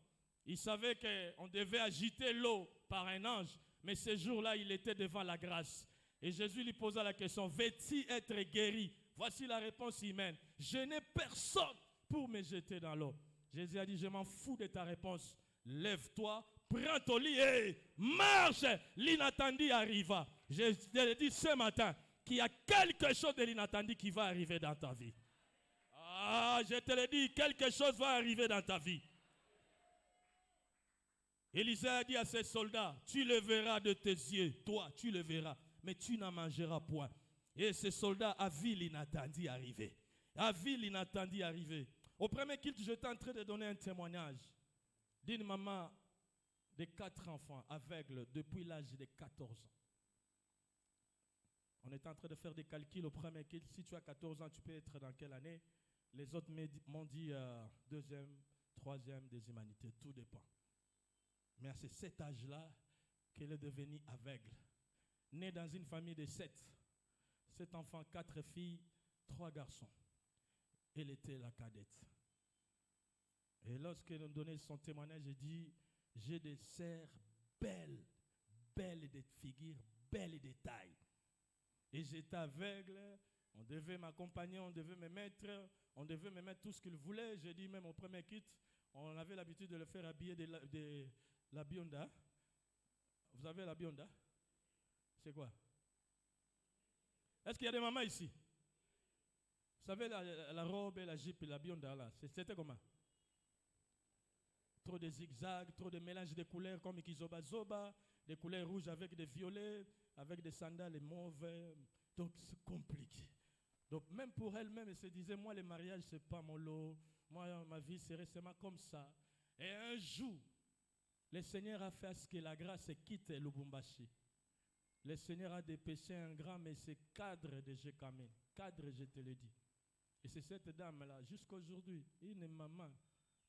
Il savait qu'on devait agiter l'eau par un ange. Mais ce jour-là, il était devant la grâce. Et Jésus lui posa la question, veux-tu être guéri? Voici la réponse humaine. Je n'ai personne pour me jeter dans l'eau. Jésus a dit, je m'en fous de ta réponse. Lève-toi, prends ton lit et marche. L'inattendu arriva. Je te dis ce matin qu'il y a quelque chose de l'inattendu qui va arriver dans ta vie. Ah, je te le dis, quelque chose va arriver dans ta vie. Élisée a dit à ses soldats, tu le verras de tes yeux, toi, tu le verras, mais tu n'en mangeras point. Et ces soldats a vu l'inattendu arriver. A vu l'inattendu arriver. Au premier culte, j'étais en train de donner un témoignage d'une maman de 4 enfants aveugles depuis l'âge de 14 ans. On était en train de faire des calculs au premier culte. Si tu as 14 ans, tu peux être dans quelle année? Les autres m'ont dit deuxième, troisième des humanités. Tout dépend. Mais c'est cet âge-là qu'elle est devenue aveugle. Née dans une famille de 7. 7 enfants, 4 filles, 3 garçons. Elle était la cadette. Et lorsqu'elle nous donnait son témoignage, j'ai dit, j'ai des sœurs belles, belles de figures, belles de taille. Et j'étais aveugle, on devait m'accompagner, on devait me mettre tout ce qu'il voulait. J'ai dit même au premier kit, on avait l'habitude de le faire habiller de la bionda. Vous avez la bionda? C'est quoi? Est-ce qu'il y a des mamans ici? Vous savez la robe et la jupe et la bionda là, c'était comment? Trop de zigzags, trop de mélange de couleurs comme Ikizoba-Zoba, des couleurs rouges avec des violets, avec des sandales mauves. Donc c'est compliqué. Donc même pour elle-même, elle se disait, moi le mariage c'est pas mon lot, moi ma vie c'est récemment comme ça. Et un jour, le Seigneur a fait à ce que la grâce quitte Lubumbashi. Le Seigneur a dépêché un grand monsieur cadre de Jekamé. Cadre, je te le dis. Et c'est cette dame-là, jusqu'à aujourd'hui, une maman.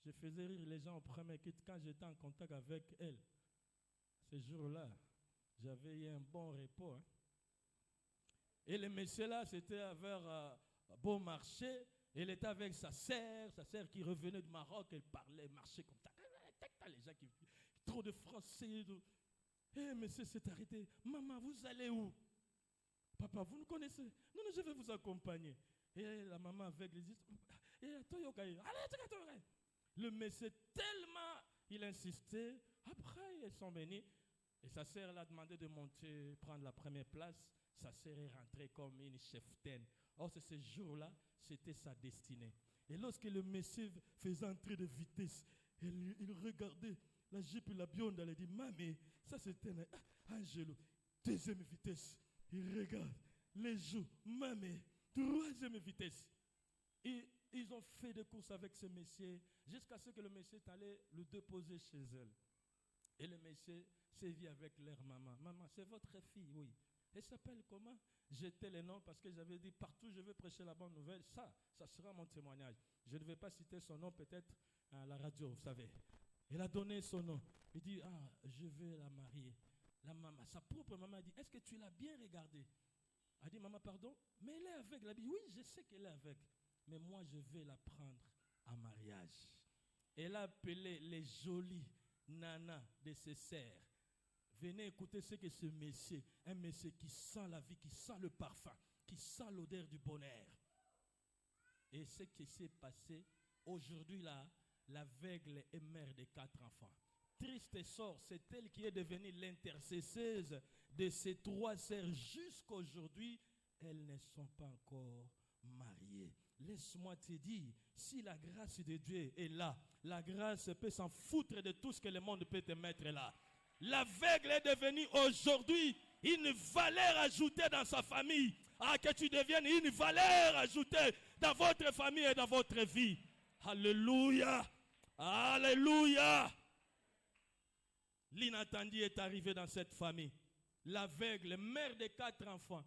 Je faisais rire les gens au premier kit quand j'étais en contact avec elle. Ce jour-là, J'avais eu un bon repos. Hein. Et le monsieur là, c'était vers Bon Marché. Il était avec sa sœur qui revenait du Maroc. Elle parlait, marchait comme ça. Les gens qui trop de français. Eh, monsieur s'est arrêté. Maman, vous allez où? Papa, vous nous connaissez? Non, non, je vais vous accompagner. Et la maman avec les dit, allez, le monsieur tellement, il insistait. Après, ils sont venus. Et sa sœur l'a demandé de monter, prendre la première place. Sa sœur est rentrée comme une cheftaine. Or, c'est ce jour-là, c'était sa destinée. Et lorsque le monsieur faisait entrer de vitesse, il regardait la Jeep et la Bionde, elle a dit, Mamie, ça c'était un Angelo. Deuxième vitesse, il regarde les joues, Mamie, troisième vitesse. Et ils ont fait des courses avec ce monsieur jusqu'à ce que le monsieur est allé le déposer chez elle. Et le monsieur s'est vu avec leur maman. Maman, c'est votre fille, oui. Elle s'appelle comment? J'étais les noms parce que j'avais dit partout je veux prêcher la bonne nouvelle. Ça sera mon témoignage. Je ne vais pas citer son nom peut-être à la radio, vous savez. Elle a donné son nom. Il dit, je vais la marier. La maman, sa propre maman a dit, est-ce que tu l'as bien regardée? Elle a dit, maman, pardon, mais elle est aveugle. Elle a dit, oui, je sais qu'elle est aveugle. Mais moi, je vais la prendre en mariage. Elle a appelé les jolies nanas de ses sœurs. Venez écouter ce que ce monsieur, un monsieur qui sent la vie, qui sent le parfum, qui sent l'odeur du bonheur. Et ce qui s'est passé, aujourd'hui là, l'aveugle est mère de 4 enfants. Triste sort, c'est elle qui est devenue l'intercesseuse de ses 3 sœurs. Jusqu'à aujourd'hui, elles ne sont pas encore mariées. Laisse-moi te dire, si la grâce de Dieu est là, la grâce peut s'en foutre de tout ce que le monde peut te mettre là. L'aveugle est devenu aujourd'hui une valeur ajoutée dans sa famille. Que tu deviennes une valeur ajoutée dans votre famille et dans votre vie. Alléluia. Alléluia. L'inattendu est arrivé dans cette famille. L'aveugle, mère de 4 enfants.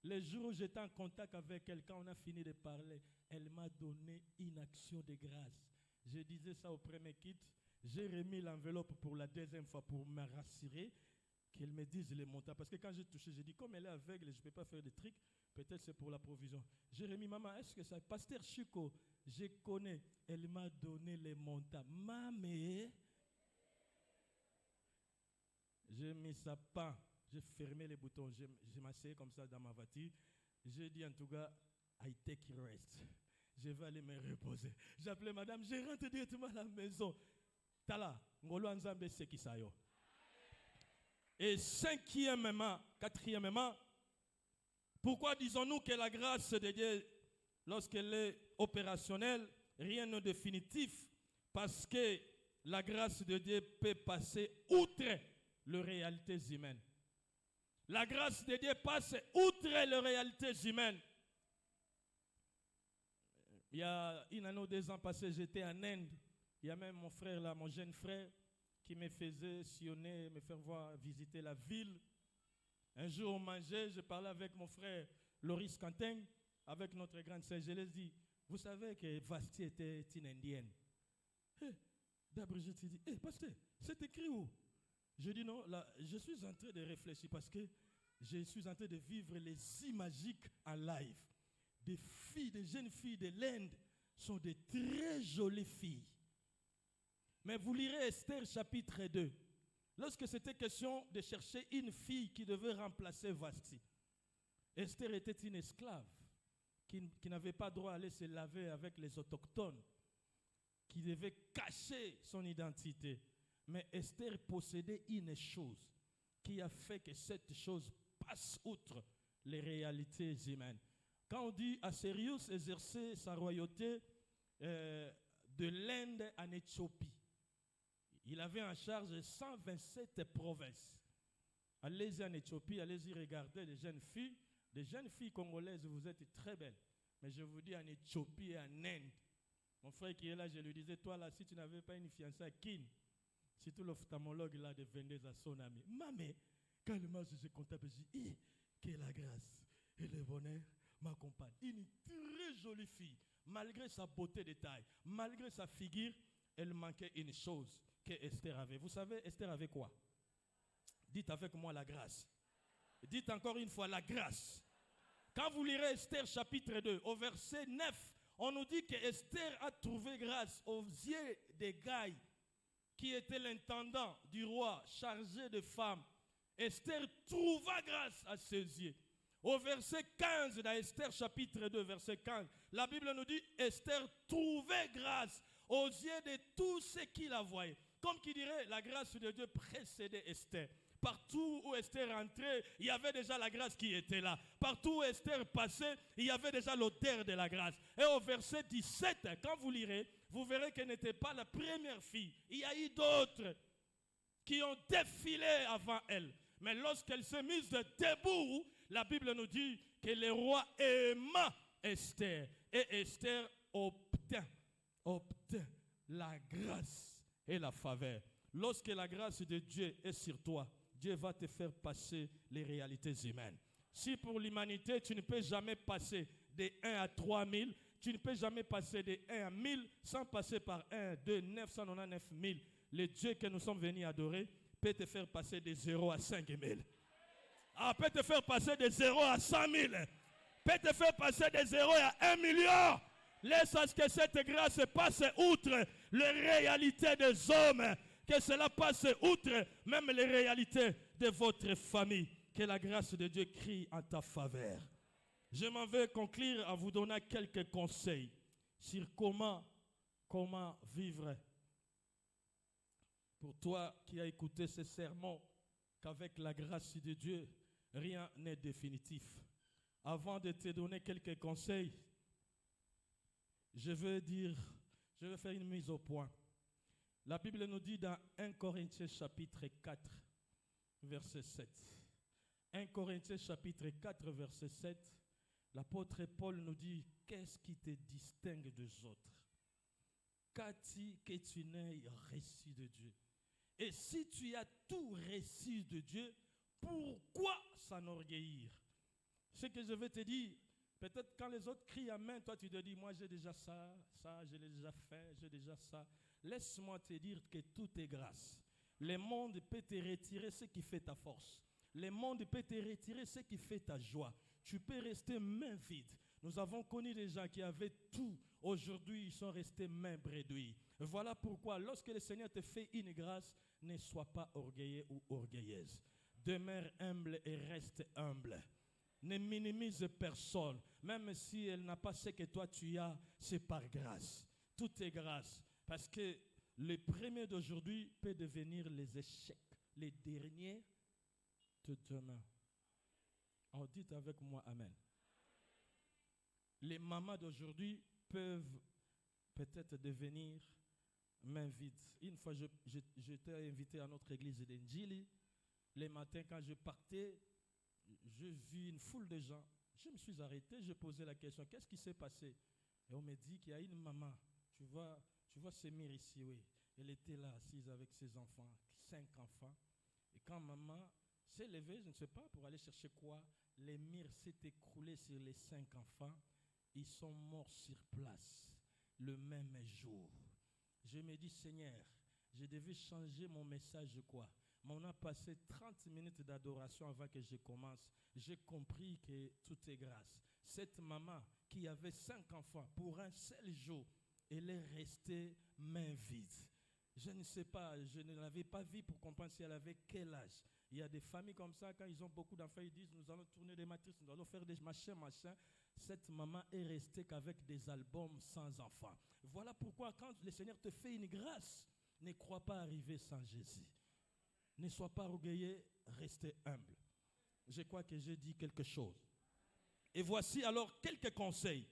Le jour où j'étais en contact avec quelqu'un, on a fini de parler. Elle m'a donné une action de grâce. Je disais ça au premier kit. J'ai remis l'enveloppe pour la deuxième fois pour me rassurer qu'elle me dise les montants. Parce que quand j'ai touché, j'ai dit, comme elle est aveugle, je ne peux pas faire de trucs, peut-être c'est pour la provision. J'ai remis, maman, est-ce que ça... Pasteur Chico, je connais. Elle m'a donné les montants. Maman, j'ai mis ça pas. J'ai fermé les boutons. Je m'asseyais comme ça dans ma voiture. J'ai dit en tout cas, I take rest. Je vais aller me reposer. J'ai appelé madame, je rentre directement à la maison. Tala, ngolo anzambe sekisayo. Et quatrièmement, pourquoi disons-nous que la grâce de Dieu, lorsqu'elle est opérationnelle, rien n'est définitif, parce que la grâce de Dieu peut passer outre les réalités humaines. La grâce de Dieu passe outre les réalités humaines. Il y a 1 an ou 2 ans passés, j'étais en Inde. Il y a même mon frère là, mon jeune frère, qui me faisait sillonner, me faire voir, visiter la ville. Un jour, on mangeait, je parlais avec mon frère Loris Quentin, avec notre grande sœur. Je lui ai dit, vous savez que Vasti était une indienne. D'abord, je te dis, pasteur, c'est écrit où? Je dis non, là, je suis en train de réfléchir parce que je suis en train de vivre les magiques en live. Des filles, des jeunes filles de l'Inde sont des très jolies filles. Mais vous lirez Esther chapitre 2. Lorsque c'était question de chercher une fille qui devait remplacer Vasti, Esther était une esclave qui n'avait pas droit à aller se laver avec les autochtones, qui devait cacher son identité. Mais Esther possédait une chose qui a fait que cette chose passe outre les réalités humaines. Quand on dit Assérius exerçait sa royauté de l'Inde en Éthiopie, il avait en charge 127 provinces. Allez-y en Éthiopie, allez-y regarder les jeunes filles congolaises, vous êtes très belles. Mais je vous dis en Éthiopie et en Inde. Mon frère qui est là, je lui disais, toi là, si tu n'avais pas une fiancée à Kin, si tout l'ophtalmologue là devenait à son ami. Maman, quand le match se comptable, je dis, que la grâce et le bonheur m'accompagnent. Une très jolie fille, malgré sa beauté de taille, malgré sa figure, elle manquait une chose que Esther avait. Vous savez, Esther avait quoi? Dites avec moi la grâce. Dites encore une fois la grâce. Quand vous lirez Esther chapitre 2, au verset 9, on nous dit que Esther a trouvé grâce aux yeux d'Hégai, qui était l'intendant du roi chargé de femmes. Esther trouva grâce à ses yeux. Au verset 15 dans Esther chapitre 2, verset 15, la Bible nous dit Esther trouvait grâce aux yeux de tous ceux qui la voyaient. Comme qui dirait, la grâce de Dieu précédait Esther. Partout où Esther entrait, il y avait déjà la grâce qui était là. Partout où Esther passait, il y avait déjà l'odeur de la grâce. Et au verset 17, quand vous lirez, vous verrez qu'elle n'était pas la première fille. Il y a eu d'autres qui ont défilé avant elle. Mais lorsqu'elle s'est mise debout, la Bible nous dit que le roi aima Esther. Et Esther obtint la grâce et la faveur. Lorsque la grâce de Dieu est sur toi, Dieu va te faire passer les réalités humaines. Si pour l'humanité, tu ne peux jamais passer de 1 à 3000, tu ne peux jamais passer de 1 à 1000 sans passer par 1, 2, 999 000. Le Dieu que nous sommes venus adorer peut te faire passer de 0 à 5000. Ah, peut te faire passer de 0 à 100 000. Peut te faire passer de 0 à 1 million. Laisse à ce que cette grâce passe outre les réalités des hommes. Que cela passe outre même les réalités de votre famille. Que la grâce de Dieu crie en ta faveur. Je m'en vais conclure en vous donnant quelques conseils sur comment vivre. Pour toi qui as écouté ce sermon, qu'avec la grâce de Dieu, rien n'est définitif. Avant de te donner quelques conseils, je veux faire une mise au point. La Bible nous dit dans 1 Corinthiens chapitre 4, verset 7. 1 Corinthiens chapitre 4, verset 7, l'apôtre Paul nous dit, qu'est-ce qui te distingue des autres? Qu'as-tu que tu n'aies reçu de Dieu? Et si tu as tout reçu de Dieu, pourquoi s'enorgueillir? Ce que je vais te dire, peut-être quand les autres crient amen, toi tu te dis, moi j'ai déjà ça, je l'ai déjà fait, j'ai déjà ça. Laisse-moi te dire que tout est grâce. Le monde peut te retirer ce qui fait ta force. Le monde peut te retirer ce qui fait ta joie. Tu peux rester main vide. Nous avons connu des gens qui avaient tout. Aujourd'hui, ils sont restés main bredouilles. Voilà pourquoi, lorsque le Seigneur te fait une grâce, ne sois pas orgueilleux ou orgueilleuse. Demeure humble et reste humble. Ne minimise personne. Même si elle n'a pas ce que toi tu as, c'est par grâce. Tout est grâce. Parce que les premiers d'aujourd'hui peuvent devenir les échecs. Les derniers de demain. Oh, dites avec moi Amen. Les mamans d'aujourd'hui peuvent peut-être devenir main vide. Une fois, j'étais invité à notre église d'Enjili. Les matins, quand je partais, je vis une foule de gens. Je me suis arrêté, je posais la question, qu'est-ce qui s'est passé? Et on me dit qu'il y a une maman, tu vois Semir ici, oui. Elle était là, assise avec ses enfants, 5 enfants. Et quand maman s'est levée, je ne sais pas, pour aller chercher quoi, les murs s'est écroulés sur les 5 enfants. Ils sont morts sur place, le même jour. Je me dis, Seigneur, je devais changer mon message, quoi. Mais on a passé 30 minutes d'adoration avant que je commence. J'ai compris que tout est grâce. Cette maman qui avait 5 enfants, pour un seul jour, elle est restée main vide. Je ne sais pas, je ne l'avais pas vue pour comprendre si elle avait quel âge. Il y a des familles comme ça, quand ils ont beaucoup d'enfants, ils disent, nous allons tourner des matrices, nous allons faire des machins. Cette maman est restée qu'avec des albums sans enfants. Voilà pourquoi quand le Seigneur te fait une grâce, ne crois pas arriver sans Jésus. Ne sois pas orgueilleux, restez humble. Je crois que j'ai dit quelque chose. Et voici alors quelques conseils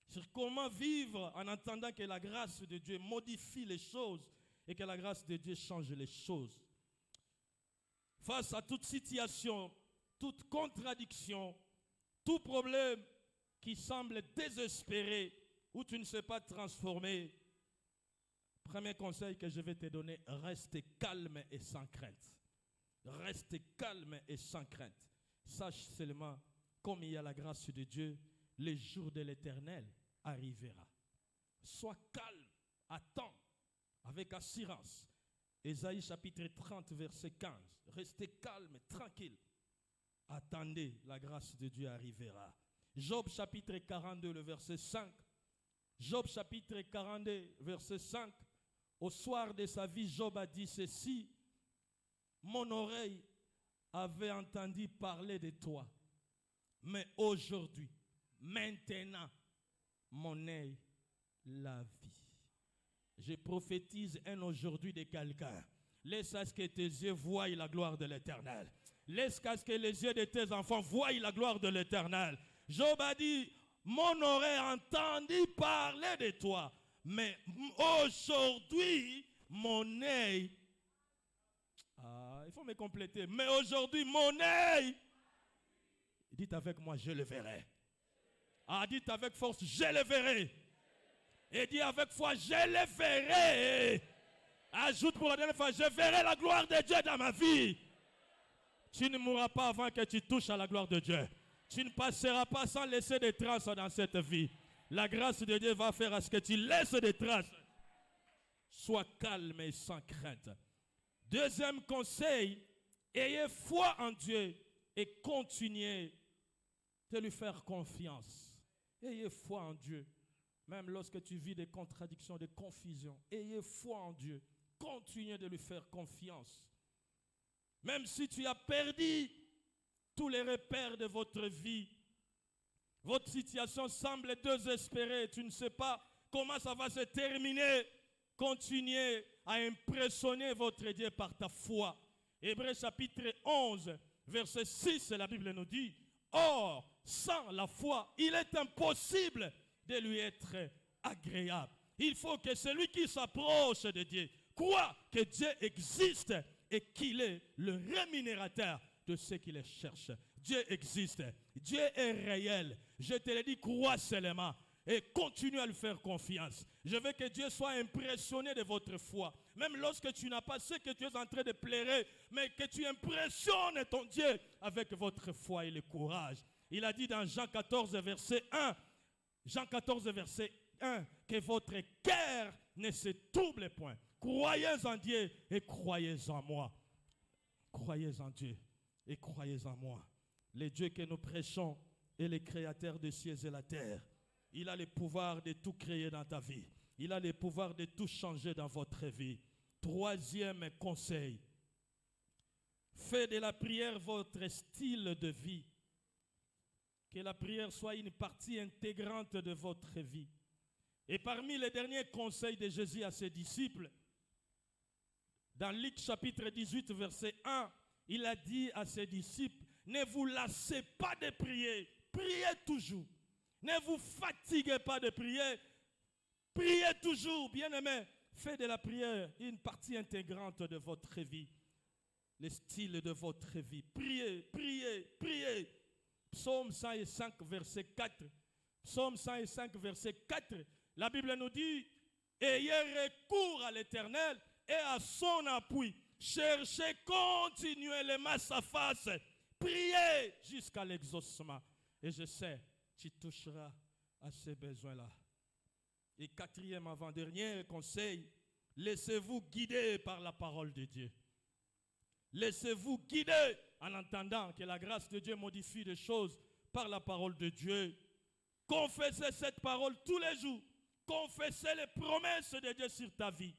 sur comment vivre en entendant que la grâce de Dieu modifie les choses et que la grâce de Dieu change les choses. Face à toute situation, toute contradiction, tout problème qui semble désespéré ou tu ne sais pas transformer, premier conseil que je vais te donner, reste calme et sans crainte. Reste calme et sans crainte. Sache seulement, comme il y a la grâce de Dieu, le jour de l'Éternel arrivera. Sois calme, attends, avec assurance. Ésaïe chapitre 30, verset 15. Restez calme, tranquille. Attendez, la grâce de Dieu arrivera. Job chapitre 42, le verset 5. Job chapitre 42, verset 5. Au soir de sa vie, Job a dit ceci. Mon oreille avait entendu parler de toi. Mais aujourd'hui, maintenant, mon œil l'a vu. Je prophétise un aujourd'hui de quelqu'un. Laisse à ce que tes yeux voient la gloire de l'Éternel. Laisse à ce que les yeux de tes enfants voient la gloire de l'Éternel. Job a dit, mon oreille a entendu parler de toi. Mais aujourd'hui, mon œil... il faut me compléter. Mais aujourd'hui, mon œil... Dites avec moi, je le verrai. Dites avec force, je le verrai. Et dis avec foi, je le verrai. Ajoute pour la dernière fois, je verrai la gloire de Dieu dans ma vie. Tu ne mourras pas avant que tu touches à la gloire de Dieu. Tu ne passeras pas sans laisser des traces dans cette vie. La grâce de Dieu va faire à ce que tu laisses des traces. Sois calme et sans crainte. Deuxième conseil, ayez foi en Dieu et continuez de lui faire confiance. Ayez foi en Dieu. Même lorsque tu vis des contradictions, des confusions, ayez foi en Dieu. Continuez de lui faire confiance. Même si tu as perdu tous les repères de votre vie, votre situation semble désespérée, tu ne sais pas comment ça va se terminer, continuez à impressionner votre Dieu par ta foi. Hébreux chapitre 11, verset 6, la Bible nous dit, or, sans la foi, il est impossible de lui être agréable. Il faut que celui qui s'approche de Dieu croit que Dieu existe et qu'il est le rémunérateur de ceux qui le cherchent. Dieu existe. Dieu est réel. Je te l'ai dit, crois seulement et continue à lui faire confiance. Je veux que Dieu soit impressionné de votre foi. Même lorsque tu n'as pas ce que tu es en train de pleurer, mais que tu impressionnes ton Dieu avec votre foi et le courage. Il a dit dans Jean 14, verset 1, Jean 14, verset 1, que votre cœur ne se trouble point. Croyez en Dieu et croyez en moi. Croyez en Dieu et croyez en moi. Le Dieu que nous prêchons est le créateur des cieux et la terre. Il a le pouvoir de tout créer dans ta vie. Il a le pouvoir de tout changer dans votre vie. Troisième conseil. Faites de la prière votre style de vie. Que la prière soit une partie intégrante de votre vie. Et parmi les derniers conseils de Jésus à ses disciples, dans Luc chapitre 18, verset 1, il a dit à ses disciples, ne vous lassez pas de prier, priez toujours. Ne vous fatiguez pas de prier, priez toujours, bien-aimés. Faites de la prière une partie intégrante de votre vie, le style de votre vie. Priez, priez, priez. Psaume 105, verset 4. Psaume 105, verset 4. La Bible nous dit, ayez recours à l'Éternel et à son appui. Cherchez continuellement sa face. Priez jusqu'à l'exaucement. Et je sais, tu toucheras à ces besoins-là. Et quatrième avant-dernier conseil, laissez-vous guider par la parole de Dieu. Laissez-vous guider en entendant que la grâce de Dieu modifie les choses par la parole de Dieu. Confessez cette parole tous les jours. Confessez les promesses de Dieu sur ta vie.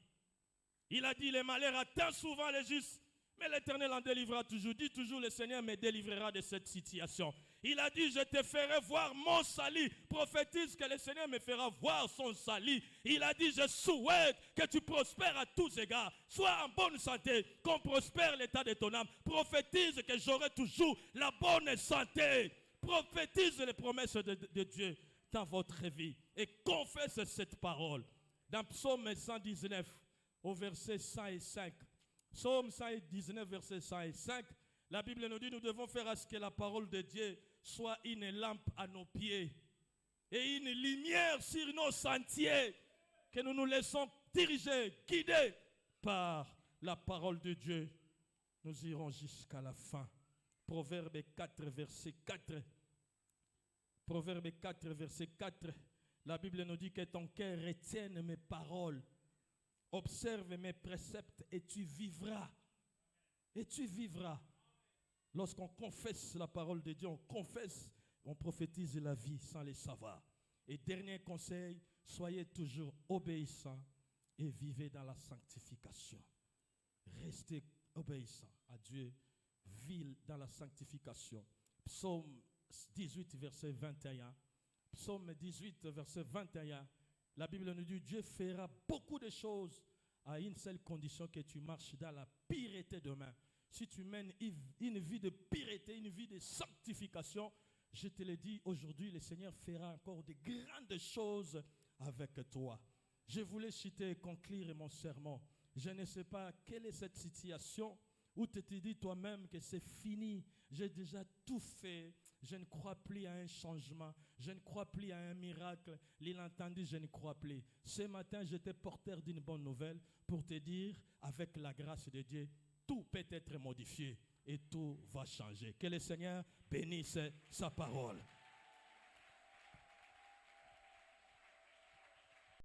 Il a dit, le malheur atteint souvent les justes, mais l'Éternel en délivrera toujours. Dis toujours, le Seigneur me délivrera de cette situation. Il a dit, je te ferai voir mon salut. Prophétise que le Seigneur me fera voir son salut. Il a dit, je souhaite que tu prospères à tous égards. Sois en bonne santé, qu'on prospère l'état de ton âme. Prophétise que j'aurai toujours la bonne santé. Prophétise les promesses de Dieu dans votre vie. Et confesse cette parole. Dans Psaume 119, au verset 105. Psaume 119, verset 105. La Bible nous dit, nous devons faire à ce que la parole de Dieu soit une lampe à nos pieds et une lumière sur nos sentiers, que nous nous laissons diriger, guider par la parole de Dieu. Nous irons jusqu'à la fin. Proverbe 4, verset 4. Proverbe 4, verset 4. La Bible nous dit que ton cœur retienne mes paroles Observe mes préceptes et tu vivras. Et tu vivras. Lorsqu'on confesse la parole de Dieu, on confesse, on prophétise la vie sans le savoir. Et dernier conseil, soyez toujours obéissants et vivez dans la sanctification. Restez obéissants à Dieu, vivez dans la sanctification. Psaume 18, verset 21. Psaume 18, verset 21. La Bible nous dit, Dieu fera beaucoup de choses à une seule condition, que tu marches dans la pureté de main. Si tu mènes une vie de pureté, une vie de sanctification, je te le dis aujourd'hui, le Seigneur fera encore de grandes choses avec toi. Je voulais citer et conclure mon sermon. Je ne sais pas quelle est cette situation où tu te dis toi-même que c'est fini, j'ai déjà tout fait, je ne crois plus à un changement, je ne crois plus à un miracle, l'inattendu, je ne crois plus. Ce matin, j'étais porteur d'une bonne nouvelle pour te dire, avec la grâce de Dieu, tout peut être modifié et tout va changer. Que le Seigneur bénisse sa parole.